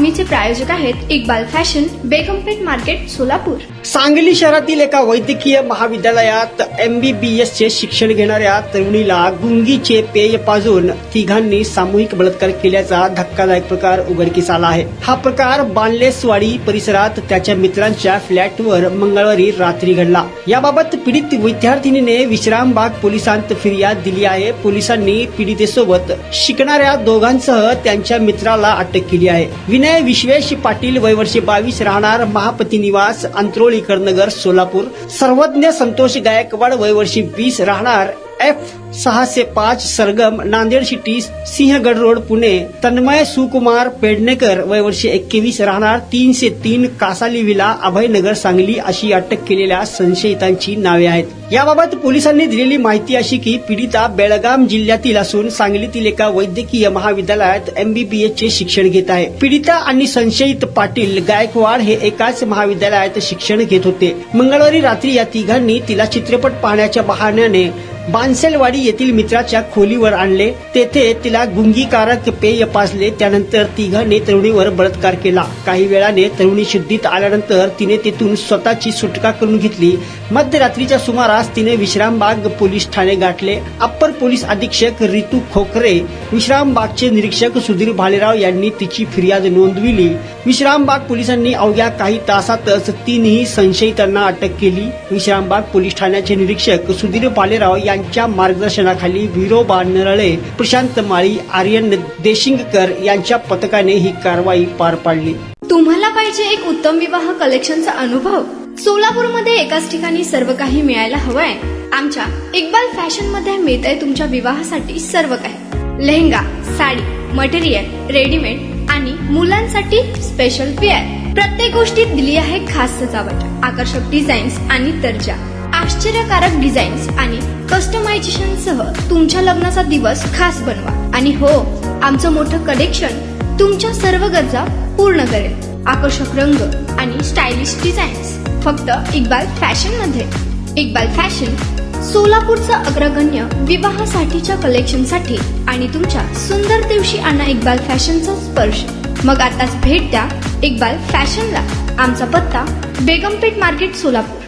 बातमीचे प्रायोजक आहेत Iqbal fashion, बेगमपेठ market, Solapur. Sangli शहरातील एका वैद्यकीय महाविद्यालयात MBBS चे शिक्षण घेणाऱ्या तरुणीला गुंगीचे पेय पाजून तिघांनी सामूहिक बलात्कार केल्याचा धक्कादायक प्रकार उघडकीस आला आहे। हा प्रकार बानलेसवाडी परिसरात त्याच्या मित्रांच्या फ्लॅटवर मंगळवारी रात्री घडला। याबाबत पीडित विद्यार्थिनीने विश्रामबाग पोलिसांत फिर्याद दिली आहे। पोलिसांनी पीडितेसोबत शिकणाऱ्या दोघांसह त्यांच्या मित्राला अटक केली आहे। विनय विश्वेश पाटील, वय वर्ष 22, राहणार महापती निवास, अंत्रोळी नगर, सोलापूर। सर्वज्ञ संतोष गायकवाड, वय वर्ष 20, राहणार F605 सरगम, नांदेड सिटी, सिंहगड रोड, पुणे। तन्मय सुकुमार पेडणेकर, वय वर्ष 21, राहणार 303 कासाली विला, अभयनगर, सांगली अशी अटक केलेल्या संशयितांची नावे आहेत। याबाबत पोलिसांनी दिलेली माहिती अशी की पीडिता बेळगाम जिल्ह्यातील असून सांगलीतील एका वैद्यकीय महाविद्यालयात MBBS चे शिक्षण घेत आहे। पीडिता आणि संशयित पाटील गायकवाड हे एकाच महाविद्यालयात शिक्षण घेत होते। मंगळवारी रात्री या तिघांनी तिला चित्रपट पाहण्याच्या बहाण्याने बानसेलवाडी येथील मित्राच्या खोलीवर आणले। तेथे तिला गुंगीकारक पेय पाजले। त्यानंतर तिघांनी तरुणीवर बलात्कार केला। काही वेळाने तरुणी शुद्धीत आल्यानंतर तिने तेथून स्वतःची सुटका करून घेतली। मध्यरात्रीच्या सुमारास तिने विश्रामबाग पोलीस ठाणे गाठले। अप्पर पोलीस अधीक्षक रितू खोकरे, विश्रामबागचे निरीक्षक सुधीर भालेराव यांनी तिची फिर्याद नोंदविली। विश्रामबाग पोलिसांनी अवघ्या काही तासातच तीनही संशयितांना अटक केली। विश्रामबाग पोलीस ठाण्याचे निरीक्षक सुधीर भालेराव यांच्या मार्गदर्शनाखाली विरोबा नरळे, प्रशांत माळी, आर्यन देशिंगकर यांच्या पथकाने ही कारवाई पार पाडली। तुम्हाला पाहिजे एक उत्तम विवाह कलेक्शनचा अनुभव? सोलापूरमध्ये एकाच ठिकाणी सर्व काही मिळायला हवंय? आमच्या इक्बाल फॅशन मध्ये मिळतंय तुमच्या विवाहासाठी सर्व काही। लेहंगा, साडी, मटेरियल, रेडीमेड आणि मुलांसाठी स्पेशल वेअर। प्रत्येक गोष्टीत दिली आहे खास सजावट, आकर्षक डिझाईन्स आणि दर्जा, आश्चर्यकारक डिझाईन्स आणि कस्टमायझेशन सह तुमच्या लग्नाचा दिवस खास बनवा। आणि हो, आमचं मोठं कलेक्शन तुमच्या सर्व गरजा पूर्ण करेल। आकर्षक रंग आणि स्टायलिश डिझाईन्स फक्त इक्बाल फॅशन मध्ये। इक्बाल फॅशन सोलापूरचा अग्रगण्य विवाहासाठीच्या कलेक्शनसाठी आणि तुमच्या सुंदर दिवशी आणा इक्बाल फॅशनचा स्पर्श। मग आताच भेट द्या इक्बाल फॅशनला। आमचा पत्ता बेगमपेठ मार्केट, सोलापूर।